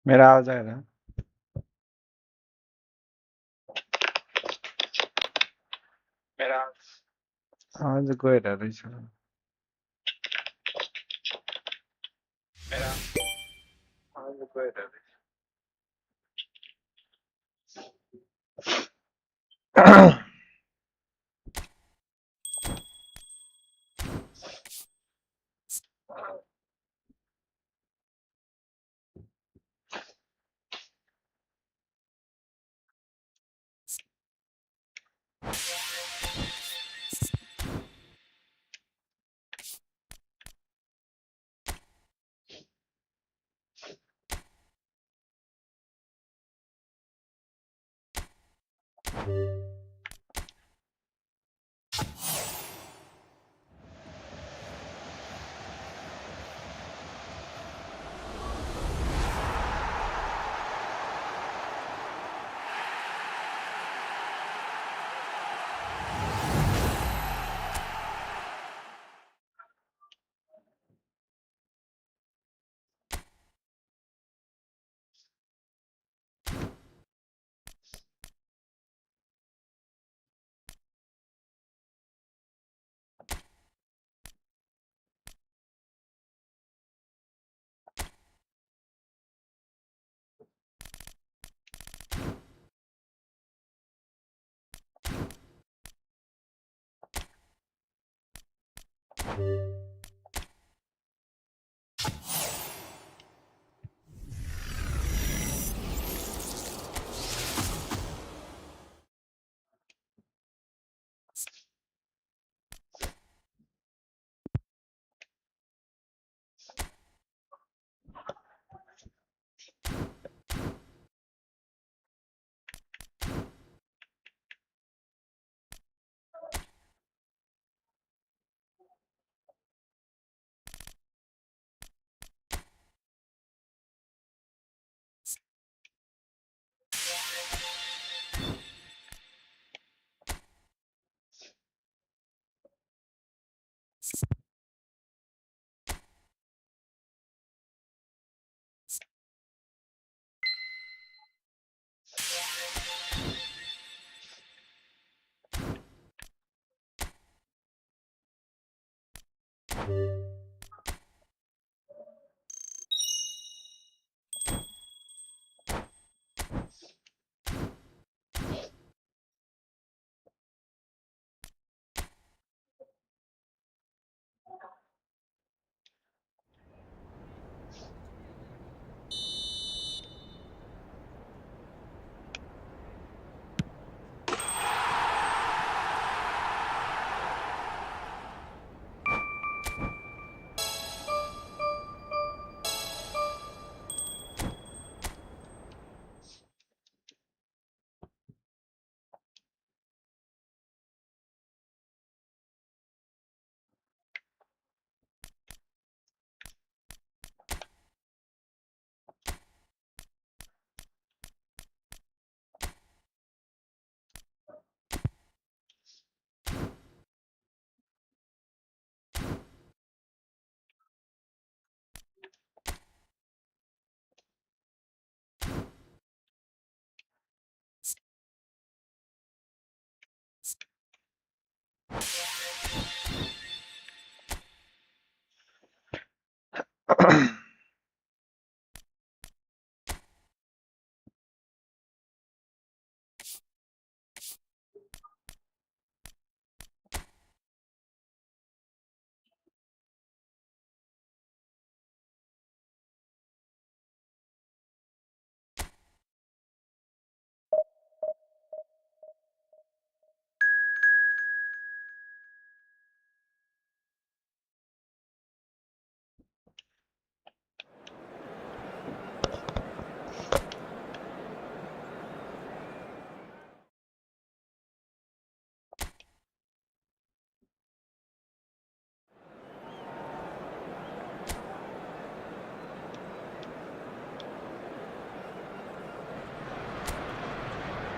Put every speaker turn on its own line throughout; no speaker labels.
मेरा आवाज आ रहा है? मेरा आवाज गएर रहेछ। मेरा आवाज गएर रहेछ।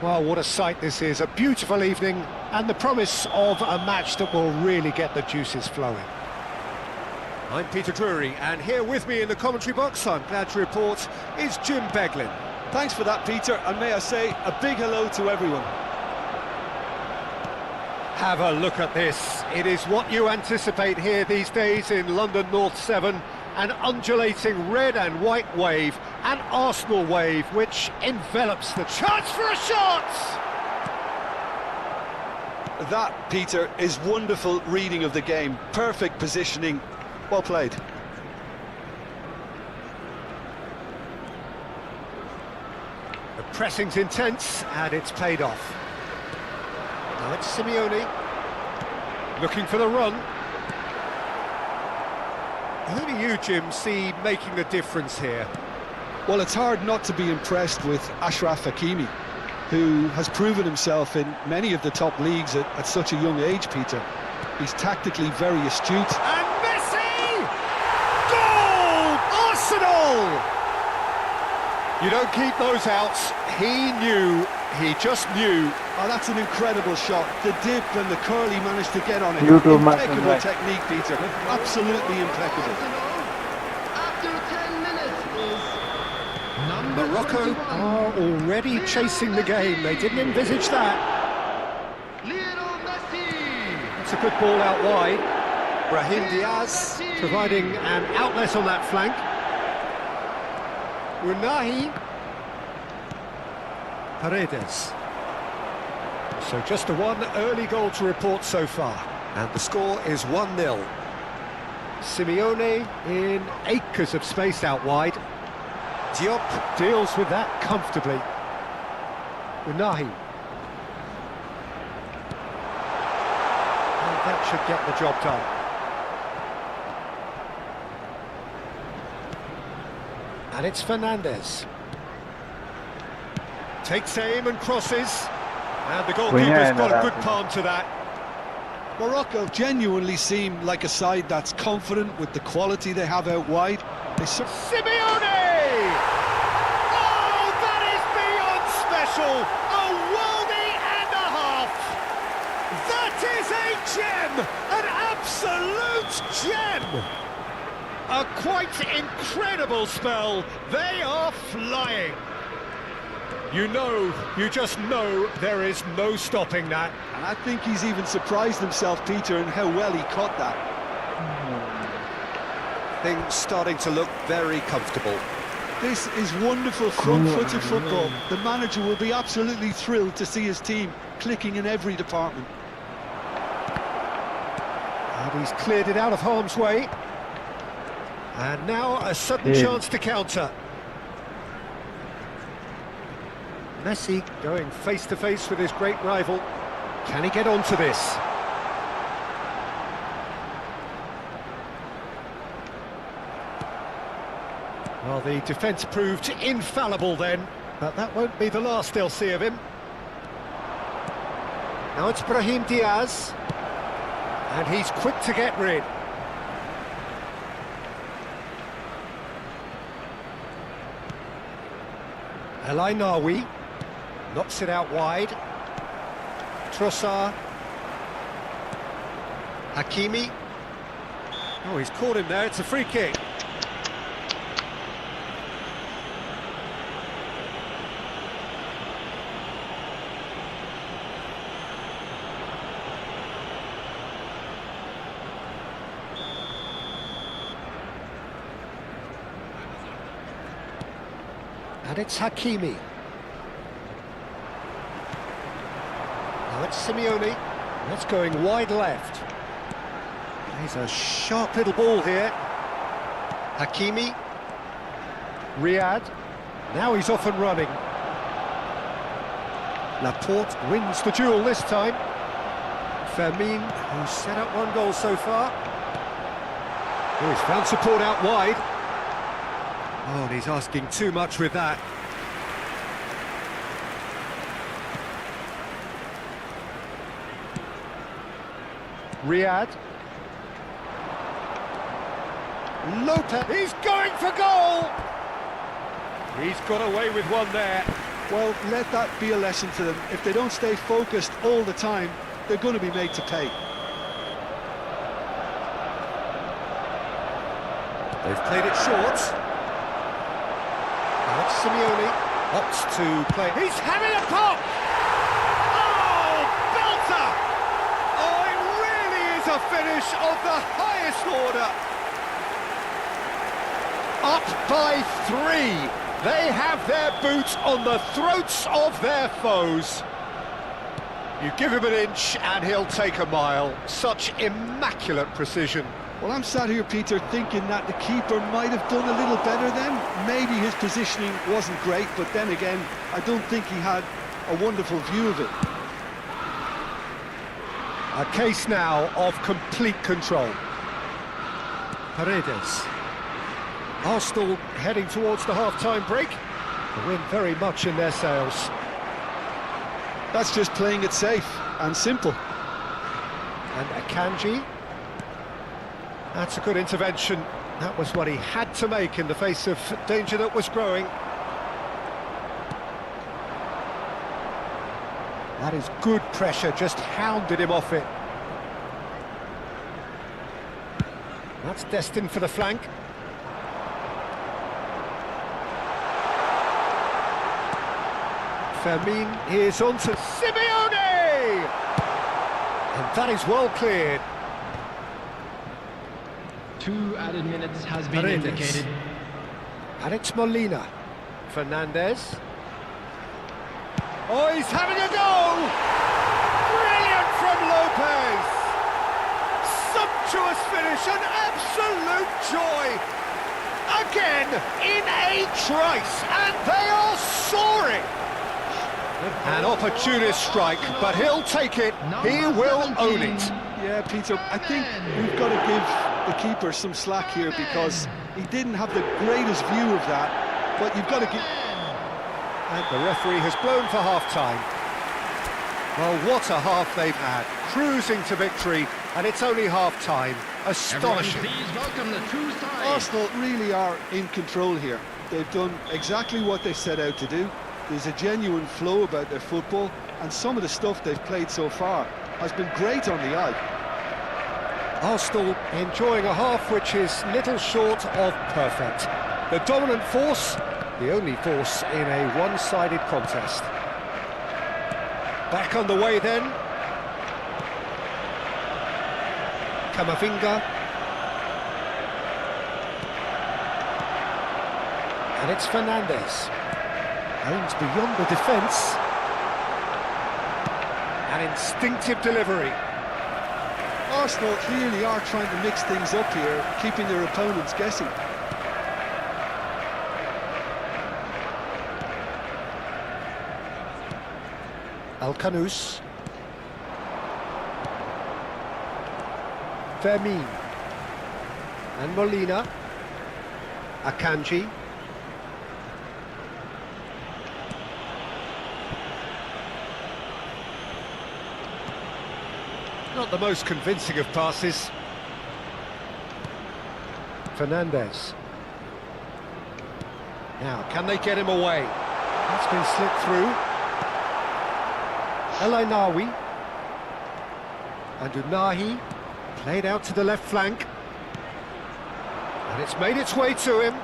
Well, what a sight this is, a beautiful evening and the promise of a match that will really get the juices flowing. I'm Peter Drury, and here with me in the commentary box, I'm glad to report, is Jim Beglin.
Thanks for that, Peter, and may I say a big hello to everyone.
Have a look at this. It is what you anticipate here these days in London North 7, an undulating red and white wave, an Arsenal wave which envelops the chance for a shot!
That, Peter, is wonderful reading of the game. Perfect positioning. Well played.
The pressing's intense and it's paid off. Now it's Simeone looking for the run. Who do you, Jim, see making the difference here?
Well, it's hard not to be impressed with Achraf Hakimi, who has proven himself in many of the top leagues at such a young age, Peter. He's tactically very astute.
And Messi! Goal! Arsenal! You don't keep those outs. He just knew.
Oh, that's an incredible shot. The dip and the curl he managed to get on it.
You too,
impeccable technique, Peter. Absolutely impeccable.
After 10 minutes is number
Morocco
21.
are already chasing the game. They didn't envisage that.
Lionel Messi.
It's a good ball out wide. Brahim Diaz providing an outlet on that flank. Unahi. Paredes. So just the one early goal to report so far. And the score is 1-0. Simeone in acres of space out wide. Diop deals with that comfortably. Unahi. And that should get the job done. And it's Fernandes. Takes aim and crosses. And the goalkeeper's got a good palm to that.
Morocco genuinely seem like a side that's confident with the quality they have out wide.
Simeone! Oh, that is beyond special! A worldie and a half! That is a gem! An absolute gem! A quite incredible spell. They are flying. You just know there is no stopping that.
And I think he's even surprised himself, Peter, in how well he caught that.
Things starting to look very comfortable.
This is wonderful front-footed football. The manager will be absolutely thrilled to see his team clicking in every department.
And he's cleared it out of harm's way. And now a sudden chance to counter. Messi going face-to-face with his great rival. Can he get onto this? Well, the defence proved infallible then, but that won't be the last they'll see of him. Now it's Brahim Diaz, and he's quick to get rid. El Ainaoui knocks it out wide. Trossard. Hakimi. Oh, he's caught him there, it's a free kick. And it's Hakimi. Now it's Simeone. That's going wide left. He's a sharp little ball here. Hakimi. Riyad. Now he's off and running. Laporte wins the duel this time. Fermin, who's set up one goal so far. Oh, he's found support out wide. Oh, and he's asking too much with that. Riyad. Lopez, he's going for goal! He's got away with one there.
Well, let that be a lesson to them. If they don't stay focused all the time, they're going to be made to pay.
They've played it short. Alex Simeone opts to play. He's having a pop! Oh, belter! Oh, it really is a finish of the highest order. Up by 3. They have their boots on the throats of their foes. You give him an inch and he'll take a mile. Such immaculate precision.
Well, I'm sat here, Peter, thinking that the keeper might have done a little better then. Maybe his positioning wasn't great, but then again, I don't think he had a wonderful view of it.
A case now of complete control. Paredes. Arsenal heading towards the half-time break. The wind very much in their sails.
That's just playing it safe and simple.
And Akanji. That's a good intervention. That was what he had to make in the face of danger that was growing. That is good pressure, just hounded him off it. That's destined for the flank. Fermin is on to Simeone! And that is well cleared.
2 added minutes has been
Paredes.
indicated.
And it's Molina. Fernandez. Oh, he's having a go! Brilliant from Lopez! Sumptuous finish, an absolute joy! Again, in a trice, and they are soaring! An opportunist strike, but he'll take it, he will own it.
Yeah, Peter, I think we've got to give the keeper some slack here because he didn't have the greatest view of that, but you've got to give...
And the referee has blown for half-time. Well, what a half they've had, cruising to victory, and it's only half-time. Astonishing.
Please welcome the two sides.
Arsenal really are in control here. They've done exactly what they set out to do. There's a genuine flow about their football, and some of the stuff they've played so far has been great on the eye.
Arsenal enjoying a half which is little short of perfect. The dominant force, the only force in a one-sided contest. Back on the way then. Camavinga. And it's Fernandez. Aims beyond the defence. An instinctive delivery.
Arsenal clearly are trying to mix things up here, keeping their opponents guessing.
Alcanus. Fermin. And Molina. Akanji. Not the most convincing of passes. Fernandez. Now, can they get him away? That's been slipped through. El Ainawi. And Unahi played out to the left flank. And it's made its way to him.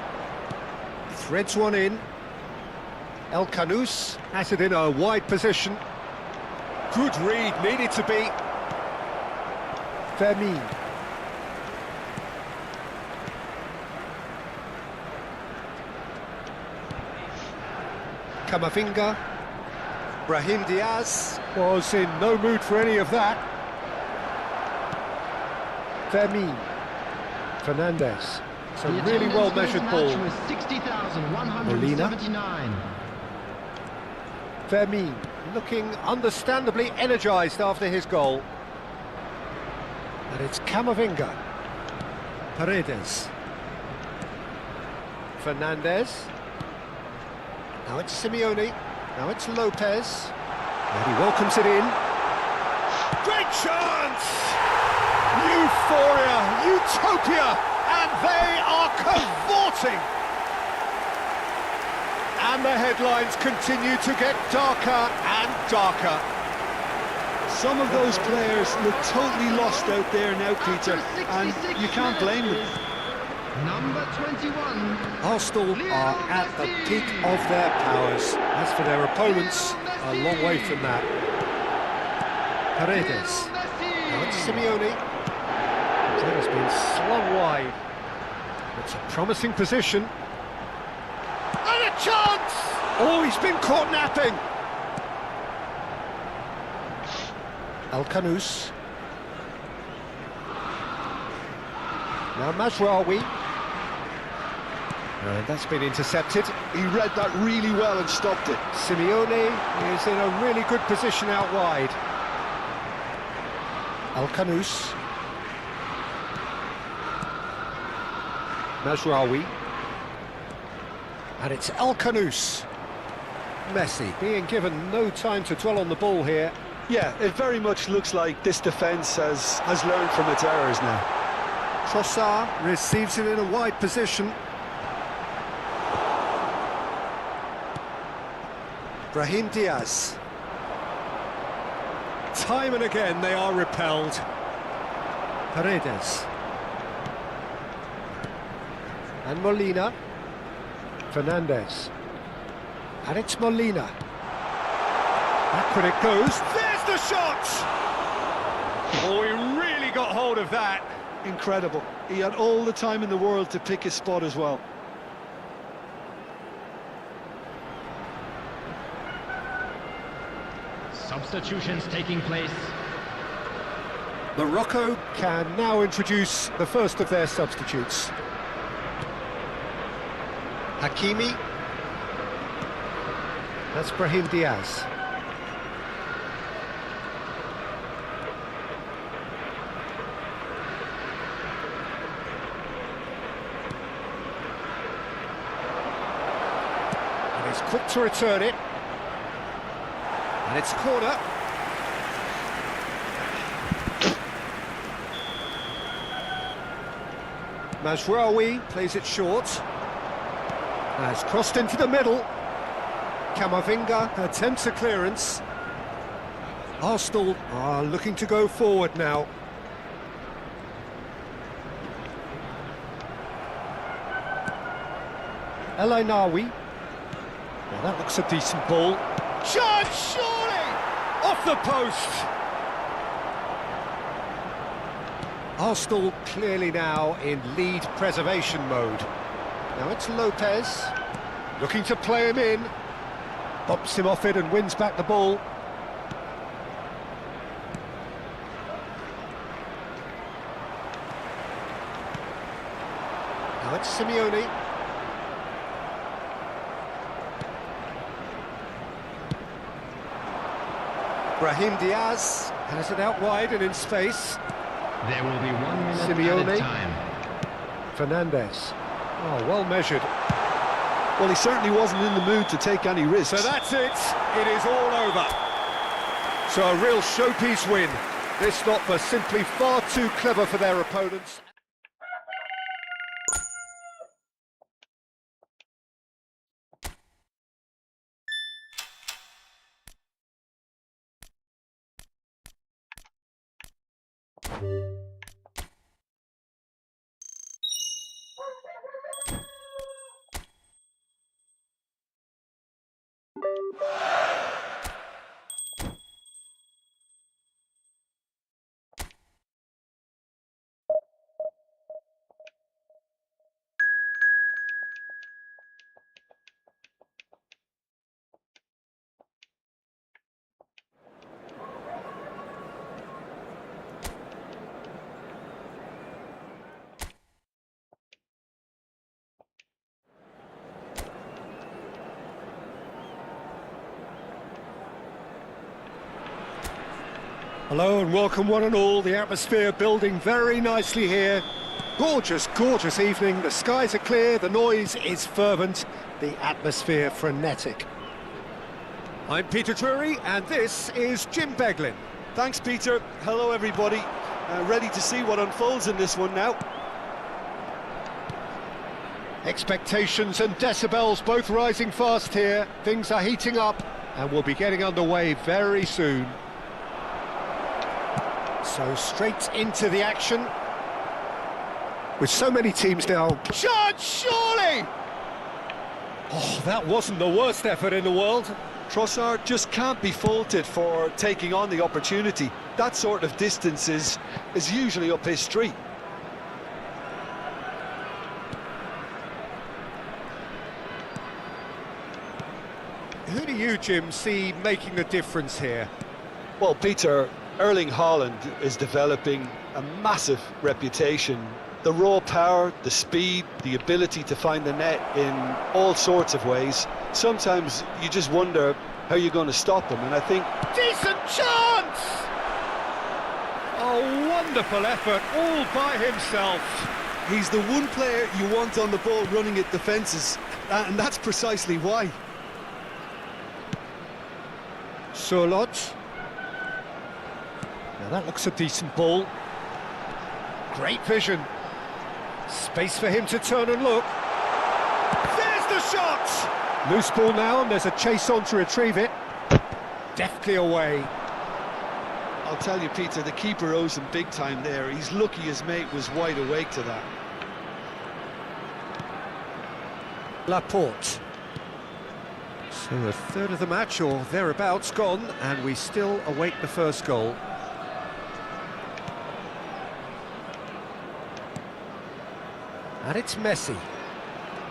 Threads one in. El Canus has it in a wide position. Good read, needed to be. Fermin. Camavinga. Brahim Diaz was in no mood for any of that. Fermin. Fernandez. It's a really well-measured ball. Molina. Fermin looking understandably energised after his goal. And it's Camavinga. Paredes. Fernandez. Now it's Simeone. Now it's Lopez. And he welcomes it in. Great chance! Euphoria, utopia, and they are cavorting. And the headlines continue to get darker and darker.
Some of those players look totally lost out there now, Peter, and you can't blame them.
Number 21.
Arsenal are at the peak of their powers. As for their opponents, a long way from that. Paredes. Now it's Simeone. That has been slung wide. It's a promising position. And a chance! Oh, he's been caught napping. Al-Kanous. Now Mazraoui. That's been intercepted.
He read that really well and stopped it.
Simeone is in a really good position out wide. Al-Kanous. Mazraoui. And it's Al-Kanous. Messi being given no time to dwell on the ball here.
Yeah, it very much looks like this defence has learned from its errors now.
Trossard receives it in a wide position. Brahim Diaz. Time and again they are repelled. Paredes. And Molina. Fernandez. And it's Molina. Backward it goes. There's the shot! Oh, he really got hold of that.
Incredible. He had all the time in the world to pick his spot as well.
Substitutions taking place.
Morocco can now introduce the first of their substitutes. Hakimi. That's Brahim Diaz. And he's quick to return it. And it's corner. Mazraoui plays it short. Has crossed into the middle. Camavinga attempts a clearance. Arsenal are looking to go forward now. El Ainaoui. Well, that looks a decent ball. Chance, surely! Off the post! Arsenal clearly now in lead preservation mode. Now it's Lopez, looking to play him in. Bops him off it and wins back the ball. Now it's Simeone. Brahim Diaz has it out wide and in space.
There will be 1 minute
Simeone.
added time.
Fernandez. Oh, well measured.
Well, he certainly wasn't in the mood to take any risks.
So that's it. It is all over. So a real showpiece win. This not for simply far too clever for their opponents. Hello and welcome one and all. The atmosphere building very nicely here. Gorgeous, gorgeous evening. The skies are clear, the noise is fervent, the atmosphere frenetic. I'm Peter Drury and this is Jim Beglin.
Thanks, Peter. Hello, everybody. Ready to see what unfolds in this one now.
Expectations and decibels both rising fast here. Things are heating up and we'll be getting underway very soon. So straight into the action. With so many teams now. Chance, surely! Oh, that wasn't the worst effort in the world.
Trossard just can't be faulted for taking on the opportunity. That sort of distance is usually up his street.
Who do you, Jim, see making a difference here?
Well, Peter, Erling Haaland is developing a massive reputation. The raw power, the speed, the ability to find the net in all sorts of ways. Sometimes you just wonder how you're going to stop him, and I think...
Decent chance! A wonderful effort, all by himself.
He's the one player you want on the ball running at defences, and that's precisely why.
Surlot. Now that looks a decent ball. Great vision. Space for him to turn and look. There's the shot! Loose ball now, and there's a chase on to retrieve it. Deftly away.
I'll tell you, Peter, the keeper owes him big time there. He's lucky his mate was wide awake to that.
Laporte. So a third of the match, or thereabouts, gone, and we still await the first goal. And it's Messi.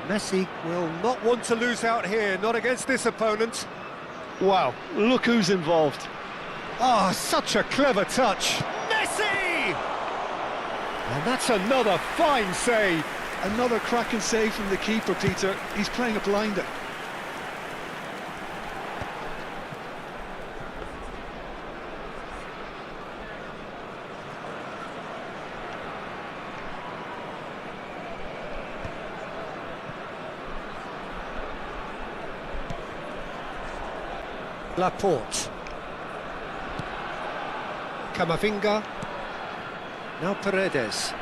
Messi will not want to lose out here, not against this opponent.
Wow, look who's involved.
Ah, such a clever touch. Messi! And that's another fine save.
Another cracking save from the keeper, Peter. He's playing a blinder.
Laporte. Camavinga. Now Paredes.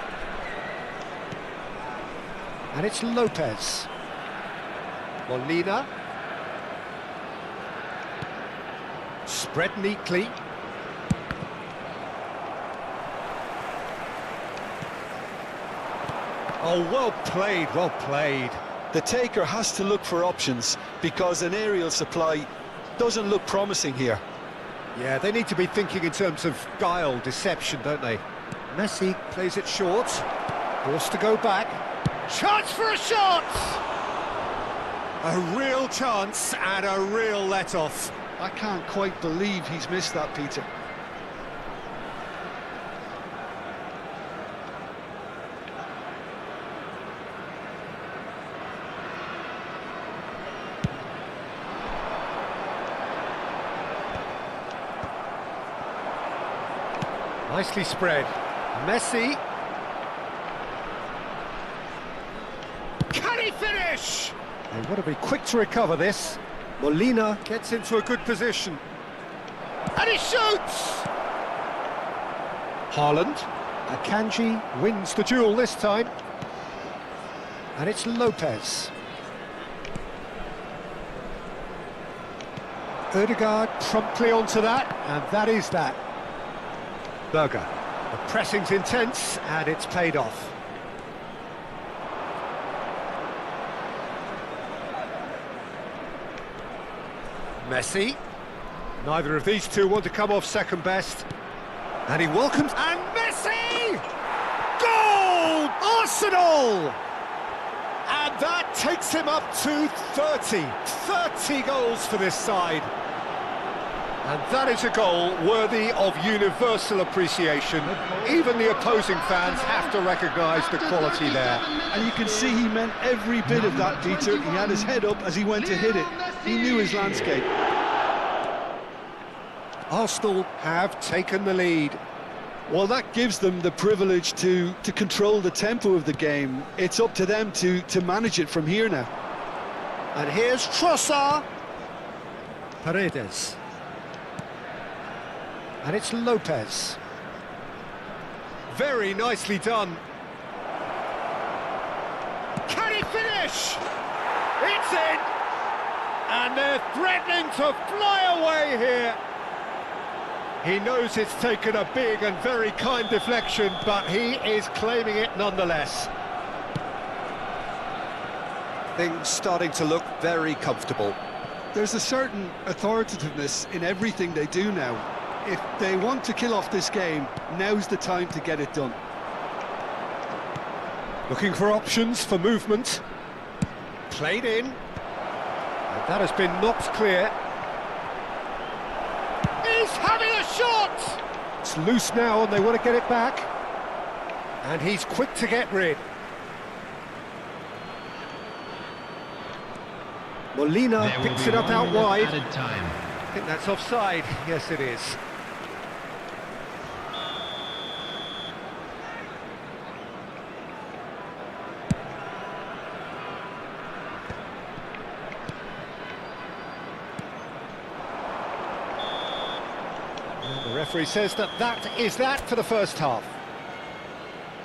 And it's Lopez. Molina. Spread neatly. Oh, well played, well played.
The taker has to look for options because an aerial supply doesn't look promising here.
Yeah, they need to be thinking in terms of guile, deception, don't they? Messi plays it short. Forced to go back. Chance for a shot! A real chance and a real let-off.
I can't quite believe he's missed that, Peter.
Nicely spread. Messi. Can he finish? They've got to be quick to recover this. Molina gets into a good position. And he shoots! Haaland. Akanji wins the duel this time. And it's Lopez. Ødegaard promptly onto that, and that is that. Berger. The pressing's intense, and it's paid off. Messi. Neither of these two want to come off second best. And he welcomes... And Messi! Goal! Arsenal! And that takes him up to 30. 30 goals for this side. And that is a goal worthy of universal appreciation. Even the opposing fans have to recognise the quality there.
And you can see he meant every bit of that, Peter. He had his head up as he went to hit it. He knew his landscape.
Arsenal have taken the lead.
Well, that gives them the privilege to control the tempo of the game. It's up to them to manage it from here now.
And here's Trossard. Paredes. And it's Lopez. Very nicely done. Can he finish? It's in! And they're threatening to fly away here. He knows it's taken a big and very kind deflection, but he is claiming it nonetheless. Things starting to look very comfortable.
There's a certain authoritativeness in everything they do now. If they want to kill off this game, now's the time to get it done.
Looking for options for movement. Played in. And that has been knocked clear. He's having a shot! It's loose now and they want to get it back. And he's quick to get rid. Molina
There will
picks
be
it up
1
out
minute
wide.
added time.
I think that's offside. Yes, it is. And the referee says that is that for the first half.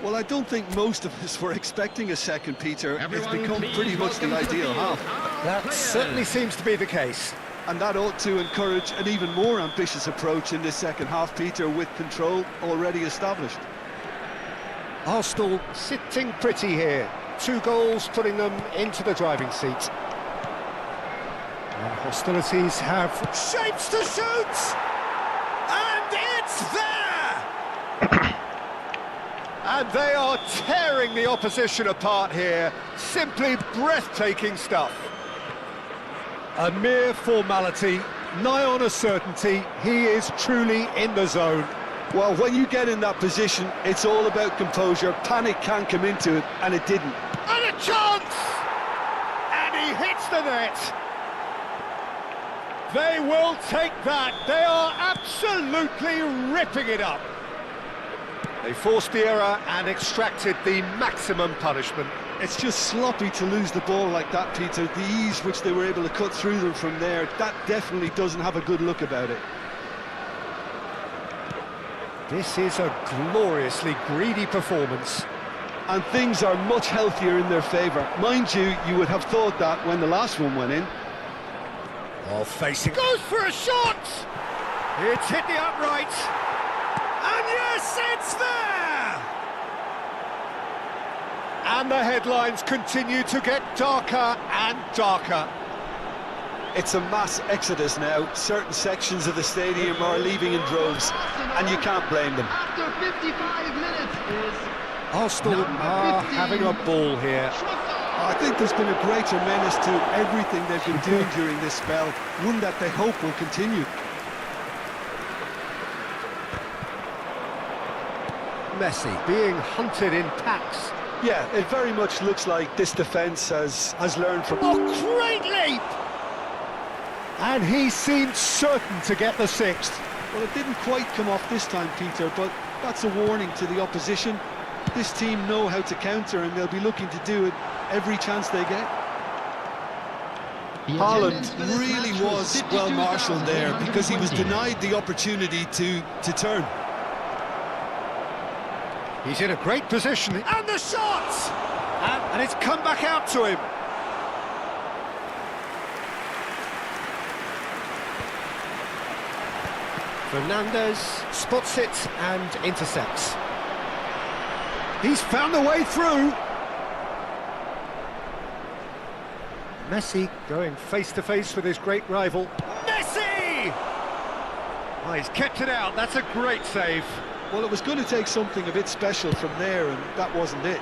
Well, I don't think most of us were expecting a second, Peter.
Everyone,
it's become
please
pretty much the
welcome to the
ideal
field
half.
our
That
players.
certainly seems to be the case.
And that ought to encourage an even more ambitious approach in this second half, Peter, with control already established.
Arsenal sitting pretty here. 2 goals putting them into the driving seat. And hostilities have shapes to shoot! And it's there! And they are tearing the opposition apart here. Simply breathtaking stuff. A mere formality, nigh on a certainty. He is truly in the zone.
Well, when you get in that position, it's all about composure. Panic can come into it, and it didn't.
And a chance! And he hits the net. They will take that. They are absolutely ripping it up. They forced the error and extracted the maximum punishment.
It's just sloppy to lose the ball like that, Peter. The ease which they were able to cut through them from there, that definitely doesn't have a good look about it.
This is a gloriously greedy performance.
And things are much healthier in their favour. Mind you, you would have thought that when the last one went in.
While facing... Goes for a shot! It's hit the upright. And yes, it's there! And the headlines continue to get darker and darker.
It's a mass exodus now. Certain sections of the stadium are leaving in droves, and you can't blame them.
After 55 minutes is
Arsenal are having a ball here.
I think there's been a greater menace to everything they've been doing during this spell, one that they hope will continue.
Messi being hunted in packs.
Yeah, it very much looks like this defence has learned from...
Oh, great leap! And he seemed certain to get the 6th.
Well, it didn't quite come off this time, Peter, but that's a warning to the opposition. This team know how to counter, and they'll be looking to do it every chance they get.
The
Haaland
attendance for this
really
match
was well marshalled there because he was
52,120.
denied the opportunity to turn.
He's in a great position. And the shot! And it's come back out to him. Fernandez spots it and intercepts. He's found the way through. Messi going face-to-face with his great rival. Messi! Oh, he's kept it out. That's a great save.
Well, it was going to take something a bit special from there, and that wasn't it.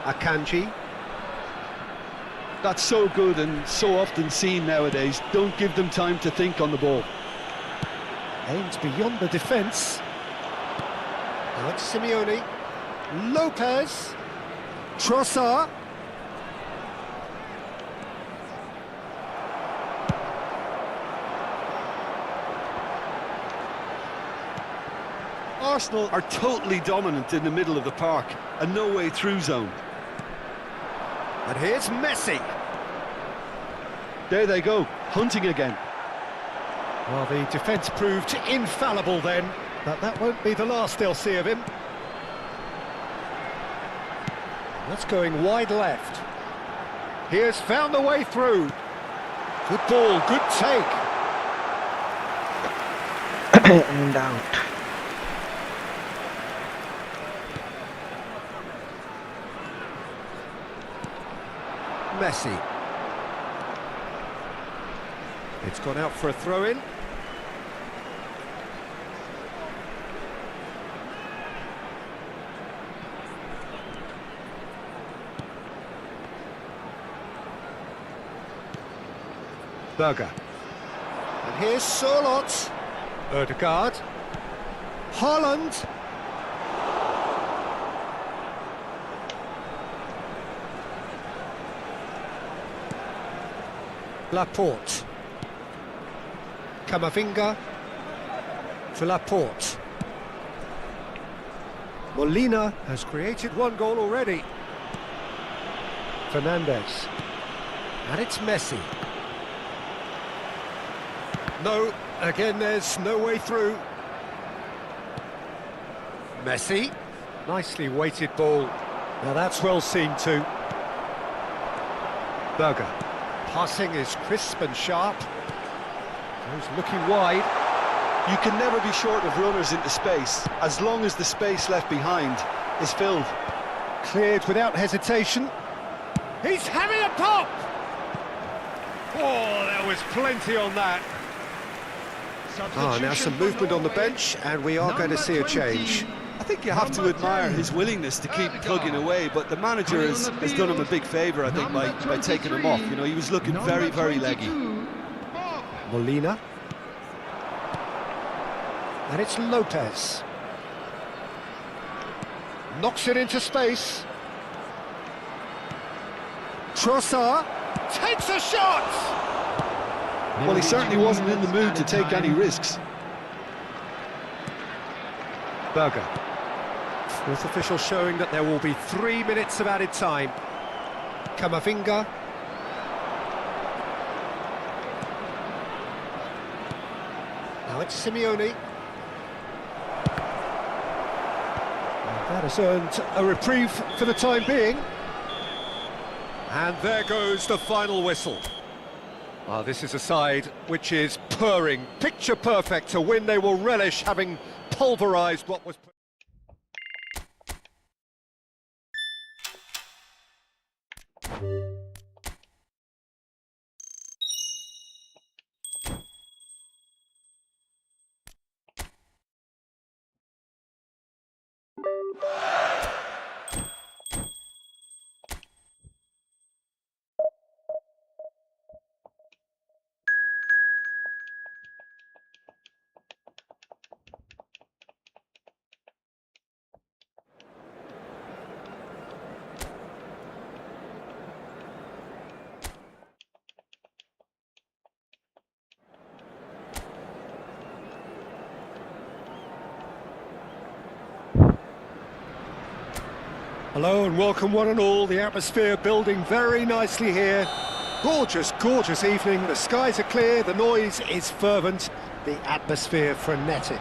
Akanji.
That's so good and so often seen nowadays. Don't give them time to think on the ball.
Aims beyond the defence. Alex Simeone. Lopez. Trossard.
Arsenal are totally dominant in the middle of the park, a no-way through zone.
And here's Messi.
There they go, hunting again.
Well, the defence proved infallible then, but that won't be the last they'll see of him. That's going wide left. He has found the way through. Good ball, good take.
And out.
Messi. It's gone out for a throw-in. Berger. And here's Sørloth. Ødegaard. Haaland. Laporte. Camavinga to Laporte. Molina has created one goal already. Fernandes. And it's Messi. No, again there's no way through. Messi. Nicely weighted ball. Now that's well seen too. Berger. Passing is crisp and sharp. Goes looking wide.
You can never be short of runners into space, as long as the space left behind is filled.
Cleared without hesitation. He's having a pop! Oh, there was plenty on that. Now some movement on the bench, and we are going to see a change.
I think you have to admire his willingness to keep plugging away, but the manager has done him a big favour, I think, by taking him off. You know, he was looking very, very leggy.
Molina. And it's Lopez. Knocks it into space. Trossard takes a shot!
Well, he certainly wasn't in the mood to take any risks.
Berger. Fourth official showing that there will be 3 minutes of added time. Camavinga. Now it's Simeone. That has earned a reprieve for the time being. And there goes the final whistle. Well, this is a side which is purring, picture perfect to win. They will relish having pulverised what was... Hello and welcome one and all. The atmosphere building very nicely here. Gorgeous, gorgeous evening. The skies are clear, the noise is fervent, the atmosphere frenetic.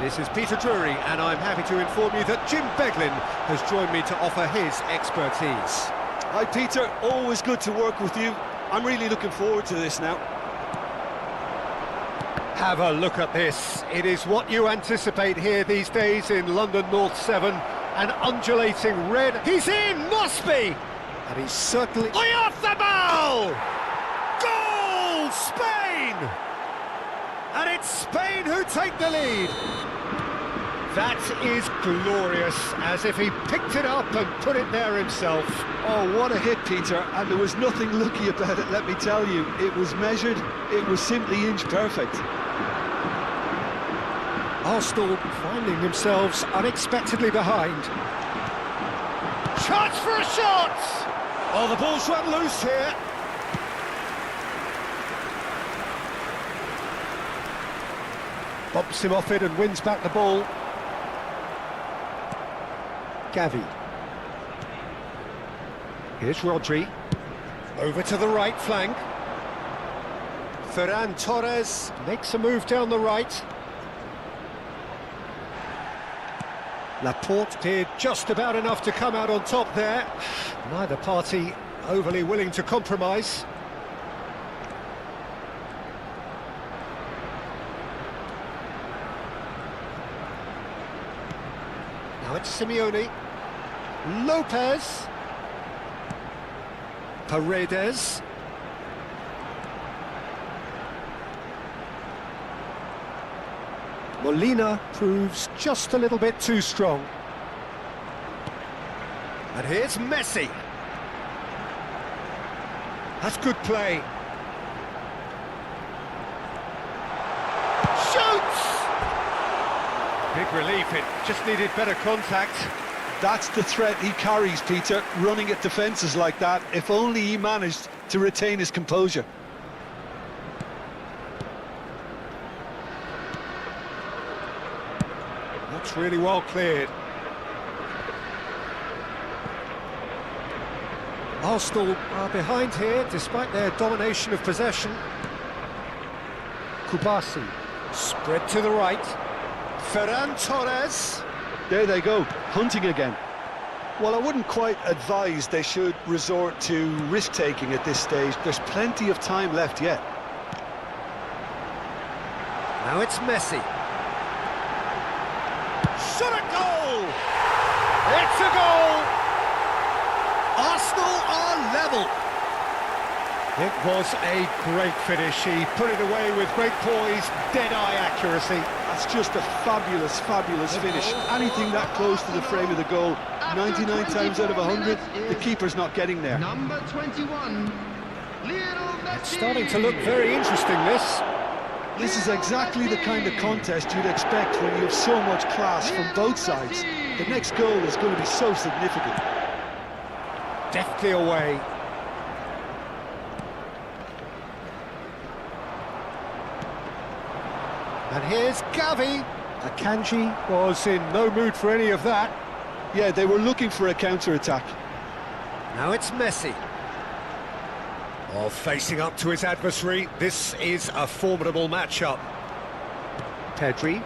This is Peter Drury, and I'm happy to inform you that Jim Beglin has joined me to offer his expertise.
Hi Peter, always good to work with you. I'm really looking forward to this now.
Have a look at this. It is what you anticipate here these days in London North 7. An undulating red. He's in, must be! And he's certainly... Oyarzabal! Goal, Spain! And it's Spain who take the lead. That is glorious, as if he picked it up and put it there himself.
Oh, what a hit, Peter, and there was nothing lucky about it, let me tell you. It was measured, it was simply inch perfect.
Arsenal finding themselves unexpectedly behind. Chance for a shot! Oh, the ball's run loose here. Bumps him off it and wins back the ball. Gavi. Here's Rodri. Over to the right flank. Ferran Torres makes a move down the right. Laporte did just about enough to come out on top there. Neither party overly willing to compromise. Now it's Simeone. Lopez. Paredes. Molina proves just a little bit too strong. And here's Messi. That's good play. Shoots! Big relief, it just needed better contact.
That's the threat he carries, Peter, running at defences like that. If only he managed to retain his composure.
That's really well cleared. Arsenal are behind here, despite their domination of possession. Kubasi, spread to the right. Ferran Torres.
There they go, hunting again. Well, I wouldn't quite advise they should resort to risk-taking at this stage. There's plenty of time left yet.
Now it's Messi. Shot at goal! It's a goal! Arsenal are level. It was a great finish. He put it away with great poise, dead-eye accuracy.
That's just a fabulous, fabulous finish. Anything that close to the frame of the goal, 99 times out of 100, the keeper's not getting there.
Number 21, Lionel Messi.
It's starting to look very interesting, this.
This is exactly the kind of contest you'd expect when you have so much class from both sides. The next goal is going to be so significant.
Deftly away. And here's Gavi. Akanji was in no mood for any of that.
Yeah, they were looking for a counter-attack.
Now it's Messi. Oh, facing up to his adversary, this is a formidable matchup. Pedri,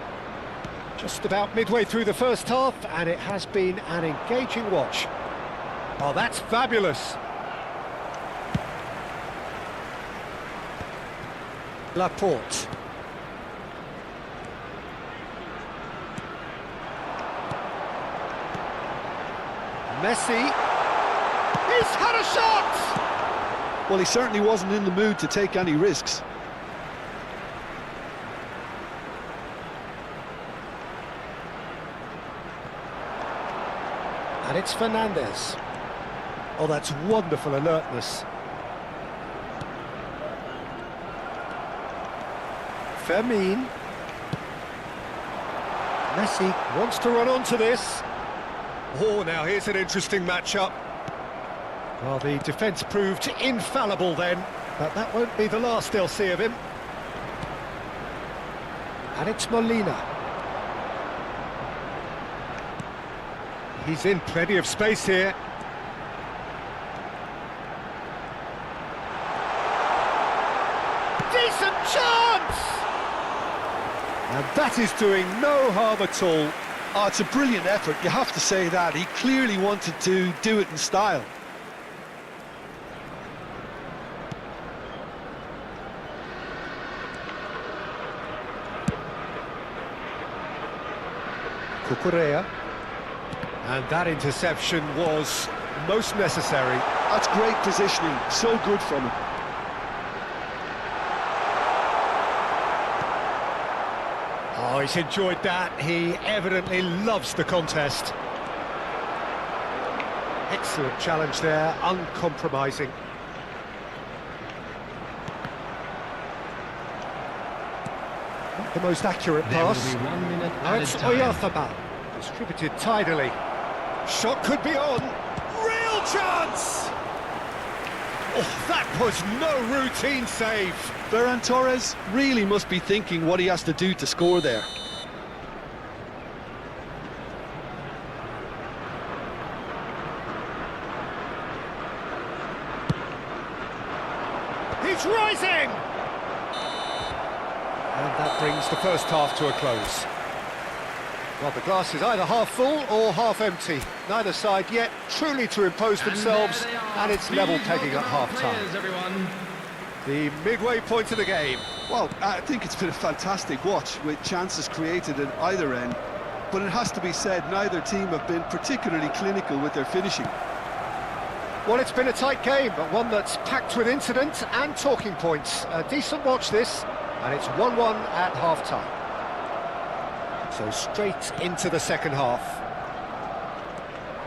just about midway through the first half, and it has been an engaging watch. Oh, that's fabulous. Laporte. Messi. He's had a shot!
Well, he certainly wasn't in the mood to take any risks.
And it's Fernandez. Oh, that's wonderful alertness. Fermin. Messi wants to run onto this. Oh, now here's an interesting matchup. Well, the defence proved infallible then, but that won't be the last they'll see of him. And it's Molina. He's in plenty of space here. Decent chance! And that is doing no harm at all.
Oh, it's a brilliant effort, you have to say that. He clearly wanted to do it in style.
Cucurella. And that interception was most necessary.
That's great positioning, so good from him.
Oh, he's enjoyed that. He evidently loves the contest. Excellent challenge there, uncompromising. Not the most accurate
There will
pass.
be 1 minute
Now
added
it's
time.
Oyarzabal, distributed tidily. Shot could be on. Real chance! Oh, that was no routine save.
Ferran Torres really must be thinking what he has to do to score there.
He's rising! That brings the first half to a close. Well, the glass is either half full or half empty. Neither side yet truly to impose themselves, and it's level pegging at half-time. The midway point of the game.
Well, I think it's been a fantastic watch with chances created at either end, but it has to be said neither team have been particularly clinical with their finishing.
Well, it's been a tight game, but one that's packed with incident and talking points. A decent watch this, and it's 1-1 at half-time. So straight into the second half.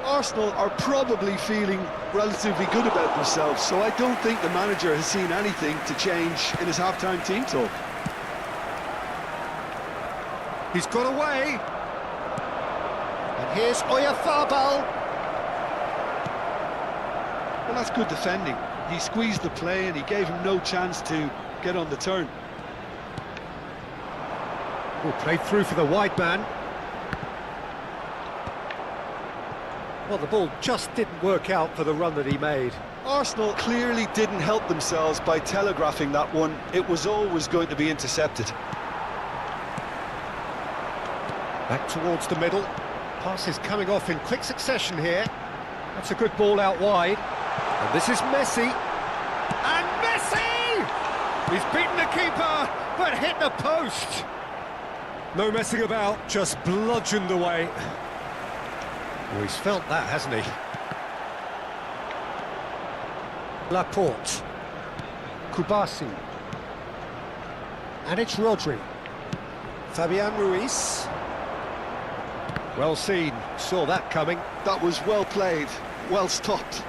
Arsenal are probably feeling relatively good about themselves, so I don't think the manager has seen anything to change in his half-time team talk.
He's got away. And here's Oyarzabal.
Well, that's good defending. He squeezed the play and he gave him no chance to get on the turn.
Oh, played through for the wide man. Well, the ball just didn't work out for the run that he made.
Arsenal clearly didn't help themselves by telegraphing that one. It was always going to be intercepted.
Back towards the middle. Passes coming off in quick succession here. That's a good ball out wide. And this is Messi. And Messi! He's beaten the keeper, but hit the post. No messing about, just bludgeoned away. Oh, he's felt that, hasn't he? Laporte. Kubasi. And it's Rodri. Fabian Ruiz. Well seen, saw that coming.
That was well played, well stopped.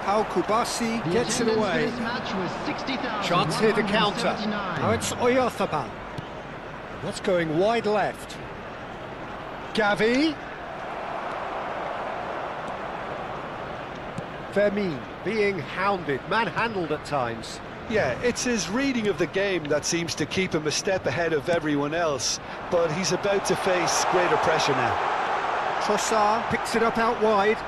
How Kubasi gets it away. Chance here to counter. Now it's Oyarzabal. That's going wide left. Gavi. Fermin being hounded, manhandled at times.
Yeah, it's his reading of the game that seems to keep him a step ahead of everyone else, but he's about to face greater pressure now.
Trossard picks it up out wide.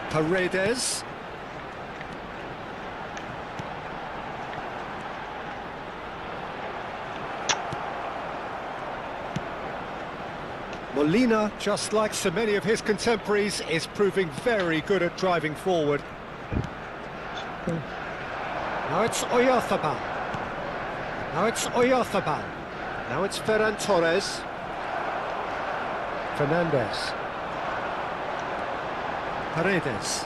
Paredes. Molina, just like so many of his contemporaries, is proving very good at driving forward. Now it's Oyarzabal. Now it's Oyarzabal. Now it's Ferran Torres. Fernandez. Paredes.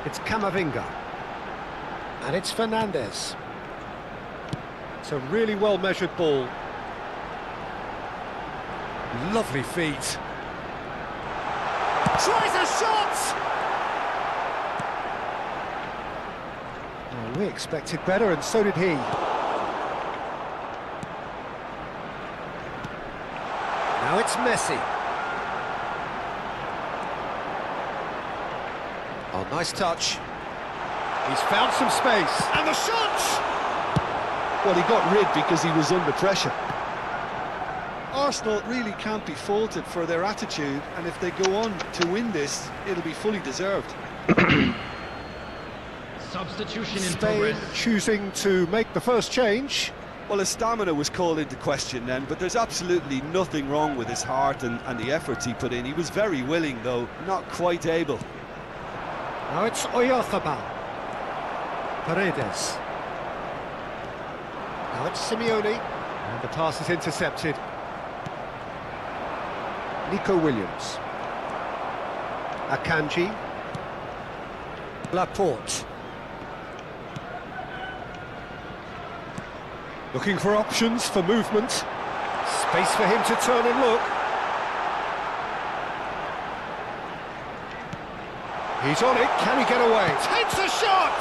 It's Camavinga. And it's Fernandez. It's a really well-measured ball. Lovely feet. Tries a shot! Oh, we expected better, and so did he. Now it's Messi. Oh, nice touch. He's found some space. And the shot!
Well, he got rid because he was under pressure. Arsenal really can't be faulted for their attitude, and if they go on to win this, it'll be fully deserved.
Substitution in
Spain
progress.
choosing to make the first change.
Well, his stamina was called into question then, but there's absolutely nothing wrong with his heart and the efforts he put in. He was very willing, though not quite able.
Now it's Oyarzabal. Paredes. Now it's Simeone. And the pass is intercepted. Nico Williams. Akanji. Laporte. Looking for options for movement. Space for him to turn and look. He's on it. Can he get away? Takes a shot!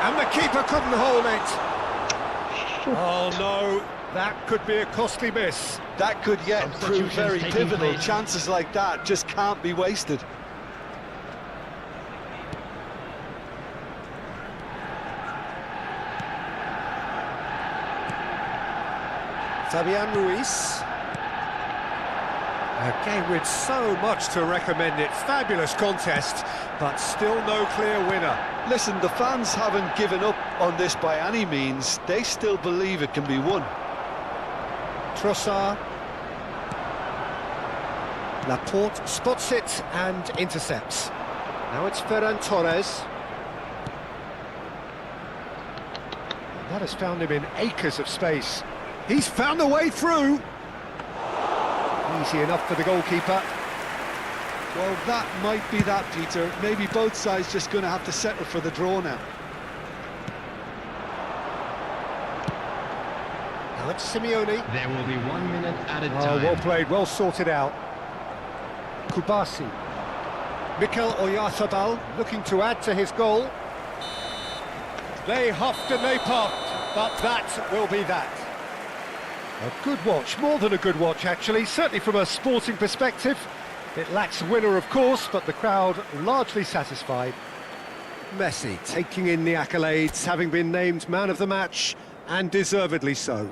And the keeper couldn't hold it. Oh no, that could be a costly miss.
That could yet prove very
taking
pivotal.
place.
Chances like that just can't be wasted.
Fabian Ruiz. A game with so much to recommend it. Fabulous contest, but still no clear winner.
Listen, the fans haven't given up on this by any means. They still believe it can be won.
Trossard. Laporte spots it and intercepts. Now it's Ferran Torres. That has found him in acres of space. He's found a way through. Easy enough for the goalkeeper.
Well, that might be that, Peter. Maybe both sides just going to have to settle for the draw now.
Now it's Simeone.
There will be 1 minute at a
Oh,
time.
well played, well sorted out. Kubasi. Mikel Oyarzabal looking to add to his goal. They huffed and they puffed, but that will be that. A good watch, more than a good watch actually, certainly from a sporting perspective. It lacks a winner of course, but the crowd largely satisfied. Messi taking in the accolades, having been named man of the match, and deservedly so.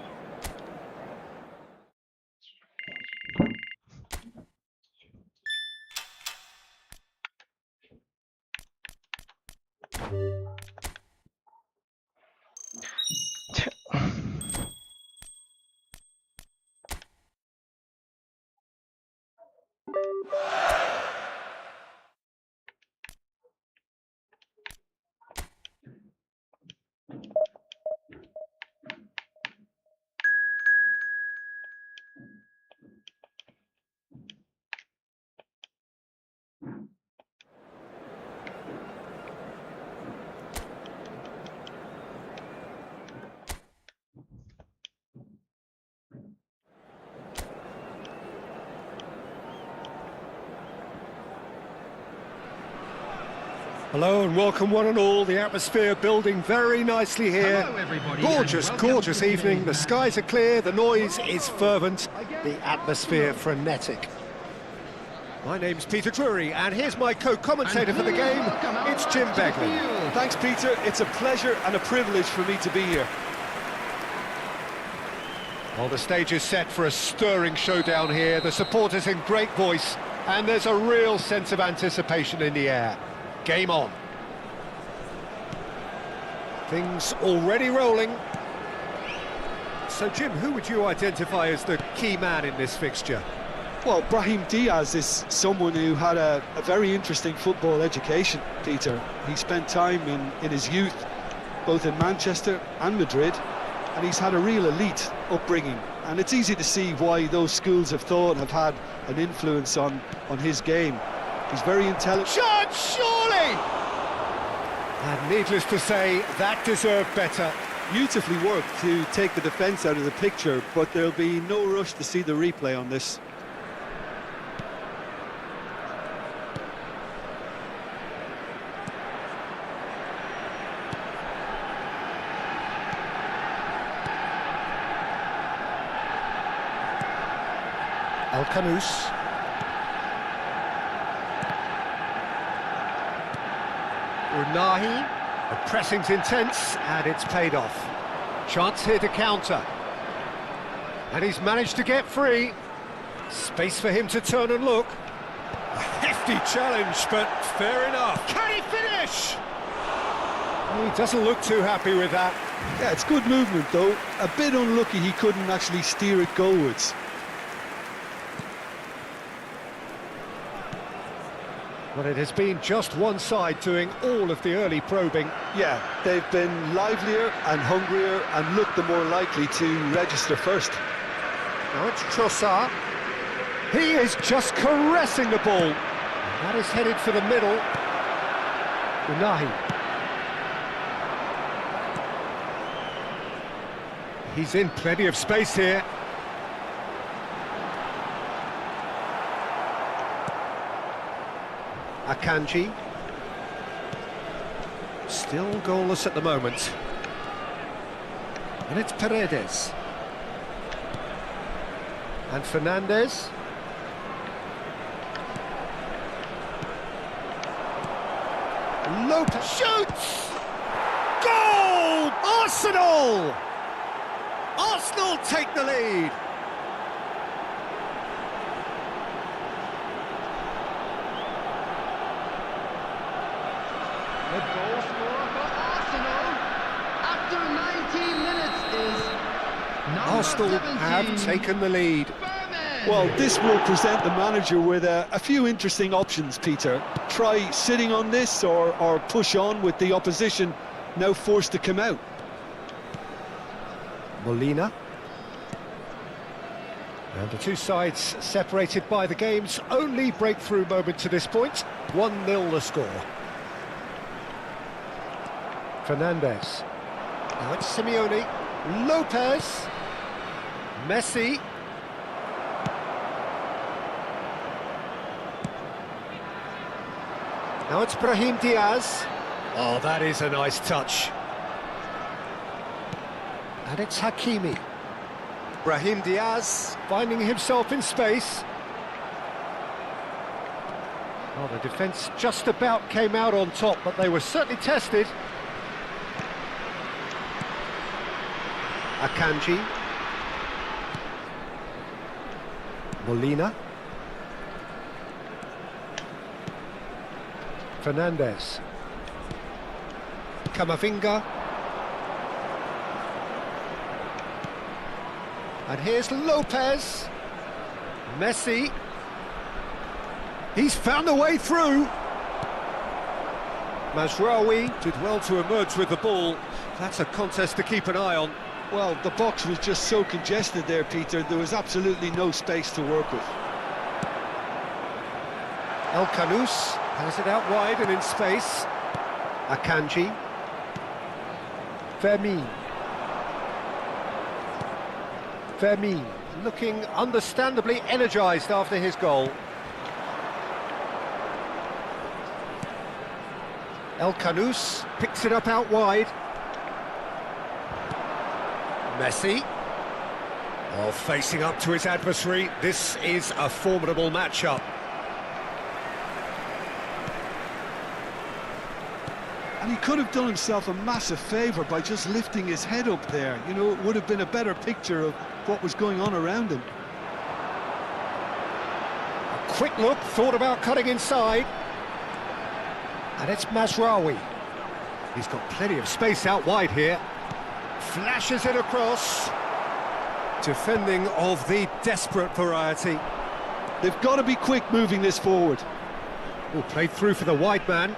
Hello and welcome one and all, the atmosphere building very nicely here.
Hello, everybody,
Gorgeous,
and welcome
gorgeous
to the
evening,
game.
the skies are clear, the noise is fervent, the atmosphere frenetic. My name's Peter Drury and here's my co-commentator for the game, it's Jim Begley.
Thanks, Peter. It's a pleasure and a privilege for me to be here.
Well, the stage is set for a stirring showdown here, the supporters in great voice, and there's a real sense of anticipation in the air. Game on. Things already rolling. So, Jim, who would you identify as the key man in this fixture?
Well, Brahim Diaz is someone who had a very interesting football education, Peter. He spent time in his youth, both in Manchester and Madrid, and he's had a real elite upbringing. And it's easy to see why those schools of thought have had an influence on his game. He's very intelligent.
Shot, surely! And needless to say, that deserved better.
Beautifully worked to take the defence out of the picture, but there'll be no rush to see the replay on this.
El Canous. Unahi. The pressing's intense, and it's paid off. Chance here to counter. And he's managed to get free. Space for him to turn and look. A hefty challenge, but fair enough. Can he finish? He doesn't look too happy with that.
Yeah, it's good movement though. A bit unlucky he couldn't actually steer it goalwards.
But it has been just one side doing all of the early probing.
Yeah, they've been livelier and hungrier and looked the more likely to register first.
Now it's Trossard. He is just caressing the ball. That is headed for the middle. Unahi. He's in plenty of space here. Akanji. Still goalless at the moment. And it's Paredes. And Fernandez. Lopez shoots! Goal! Arsenal! Arsenal take the lead. Arsenal have
17.
taken the lead.
Berman.
Well, this will present the manager with a few interesting options, Peter. Try sitting on this or push on with the opposition now forced to come out.
Molina. And the two sides separated by the game's only breakthrough moment to this point. 1-0 the score. Fernandes. Now it's Simeone. Lopez. Messi. Now it's Brahim Diaz. Oh, that is a nice touch. And it's Hakimi. Brahim Diaz finding himself in space. Oh, the defence just about came out on top, but they were certainly tested. Akanji. Molina. Fernandes. Camavinga. And here's Lopez. Messi. He's found a way through. Mazraoui did well to emerge with the ball. That's a contest to keep an eye on.
Well, the box was just so congested there, Peter. There was absolutely no space to work with.
El Kanous has it out wide and in space. Akanji. Fermin looking understandably energised after his goal. El Kanous picks it up out wide. Messi. Oh, facing up to his adversary. This is a formidable matchup.
And he could have done himself a massive favour by just lifting his head up there. You know, it would have been a better picture of what was going on around him.
A quick look, thought about cutting inside. And it's Mazraoui. He's got plenty of space out wide here. Flashes it across. Defending of the desperate variety.
They've got to be quick moving this forward.
Oh, played through for the wide man.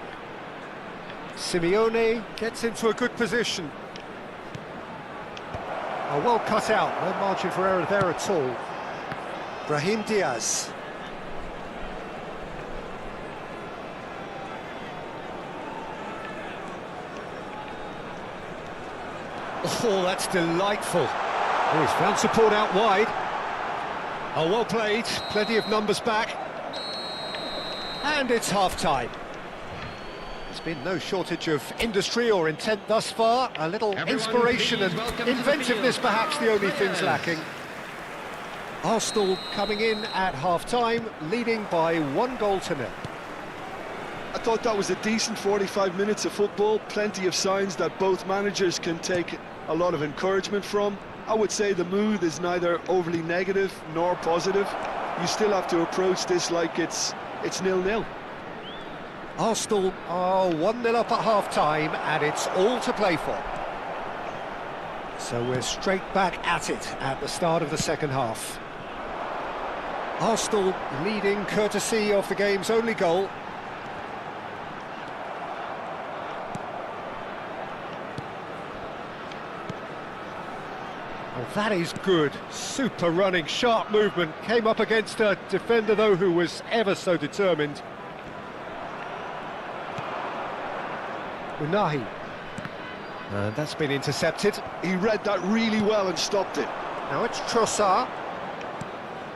Simeone gets into a good position. Oh, well cut out, no margin for error there at all. Brahim Diaz. Oh, that's delightful. Oh, he's found support out wide. Oh, well played, plenty of numbers back. And it's half-time. There's been no shortage of industry or intent thus far. A little inspiration and inventiveness perhaps the only things lacking. Arsenal coming in at half-time, leading by 1-0.
I thought that was a decent 45 minutes of football. Plenty of signs that both managers can take a lot of encouragement from. I would say the mood is neither overly negative nor positive. You still have to approach this like it's 0-0.
Arsenal are 1-0 up at half-time, and it's all to play for. So we're straight back at it at the start of the second half. Arsenal leading courtesy of the game's only goal. Oh, that is good. Super running, sharp movement. Came up against a defender, though, who was ever so determined. Unahi. And that's been intercepted.
He read that really well and stopped it.
Now it's Trossard.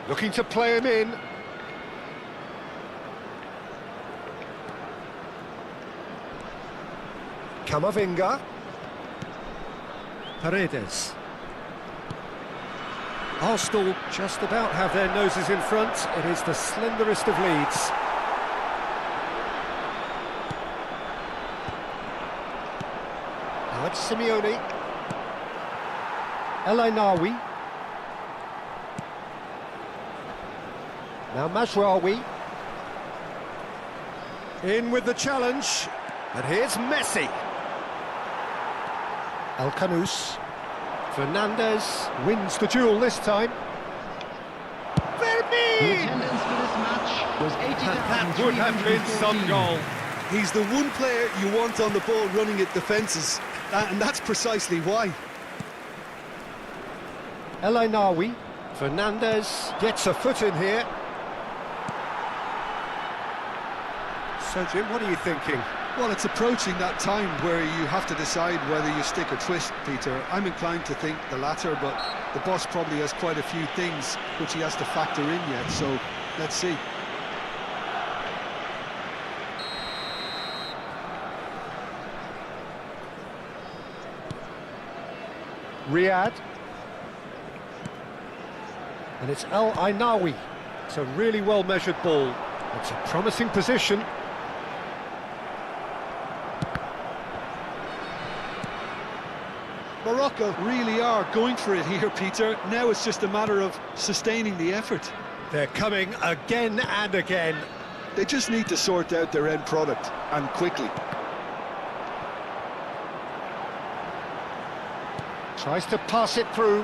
Looking to play him in. Camavinga. Paredes. Arsenal just about have their noses in front. It is the slenderest of leads. Now it's Simeone. El Ainaoui. Now Mazraoui. In with the challenge. And here's Messi. El Kanous. Fernandez wins the duel this time.
The
Vermeer!
attendance for this match was
That would have been some
80,314.
goal.
He's the one player you want on the ball running at defences, and that's precisely why.
El Ainaoui. Fernandez gets a foot in here. So, Jim, what are you thinking?
Well, it's approaching that time where you have to decide whether you stick or twist, Peter. I'm inclined to think the latter, but the boss probably has quite a few things which he has to factor in yet, so let's see.
Riyadh. And it's El Ainaoui. It's a really well-measured ball. It's a promising position.
Morocco really are going for it here, Peter. Now it's just a matter of sustaining the effort.
They're coming again and again.
They just need to sort out their end product, and quickly.
Tries to pass it through.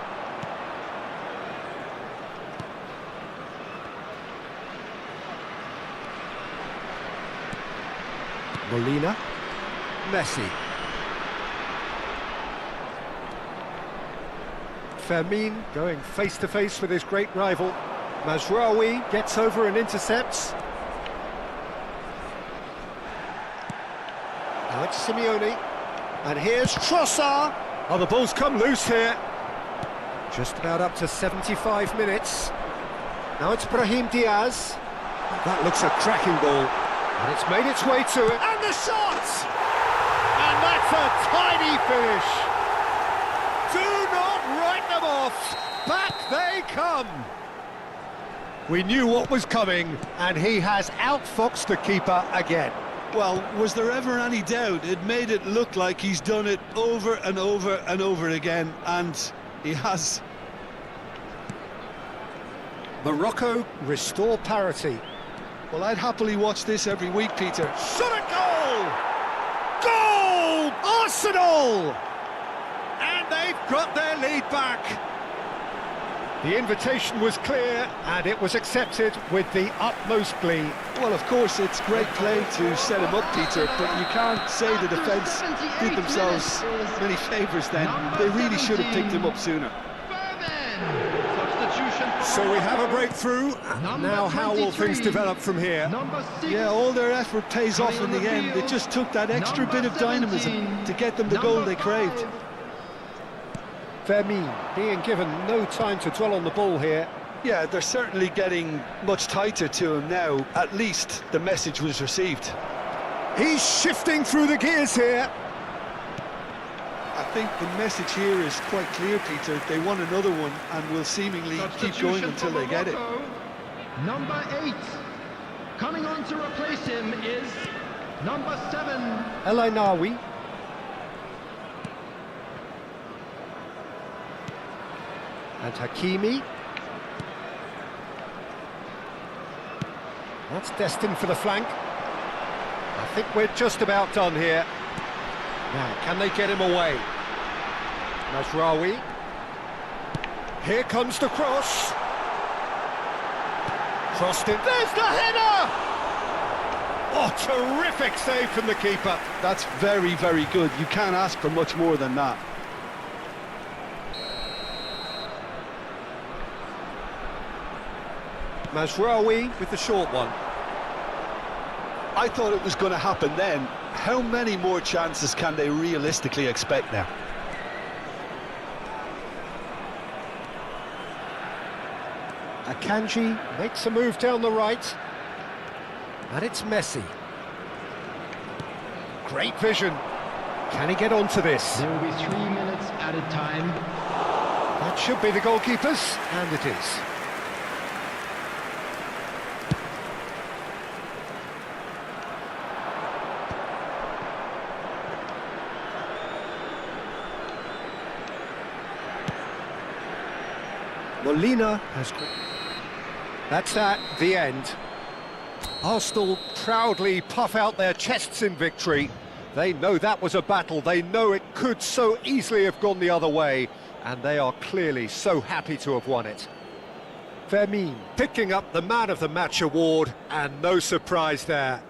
Molina. Messi. Fermin going face-to-face with his great rival. Mazraoui gets over and intercepts. Alex Simeone. And here's Trossard. Oh, the ball's come loose here. Just about up to 75 minutes. Now it's Brahim Diaz. That looks a cracking ball. And it's made its way to it. And the shot! And that's a tiny finish. Do not write them off. Back they come. We knew what was coming, and he has outfoxed the keeper again.
Well, was there ever any doubt? It made it look like he's done it over and over and over again, and he has.
Morocco restore parity.
Well, I'd happily watch this every week, Peter.
Shot a goal! Goal! Arsenal! And they've got their lead back. The invitation was clear, and it was accepted with the utmost glee.
Well, of course, it's great play to set him up, Peter, but you can't say the defence did themselves many favours then. They really should have picked him up sooner.
So we have a breakthrough, and now how will things develop from here?
Yeah, all their effort pays off in the end. It just took that extra bit of dynamism to get them the goal they craved.
Fermin being given no time to dwell on the ball here.
Yeah, they're certainly getting much tighter to him now. At least the message was received.
He's shifting through the gears here.
I think the message here is quite clear, Peter. They want another one and will seemingly keep going until they get it.
Number 8. Coming on to replace him is number 7.
El Ainaoui. And Hakimi. That's destined for the flank. I think we're just about done here. Now, can they get him away? Mazraoui. Here comes the cross. Crossed in. There's the header! Oh, terrific save from the keeper.
That's very, very good. You can't ask for much more than that.
Mazraoui with the short one.
I thought it was going to happen then. How many more chances can they realistically expect now?
Akanji makes a move down the right. And it's Messi. Great vision. Can he get onto this?
There will be 3 minutes added time.
That should be the goalkeepers, and it is. Molina has... That's the end. Arsenal proudly puff out their chests in victory. They know that was a battle, they know it could so easily have gone the other way, and they are clearly so happy to have won it. Fermin picking up the Man of the Match award, and no surprise there.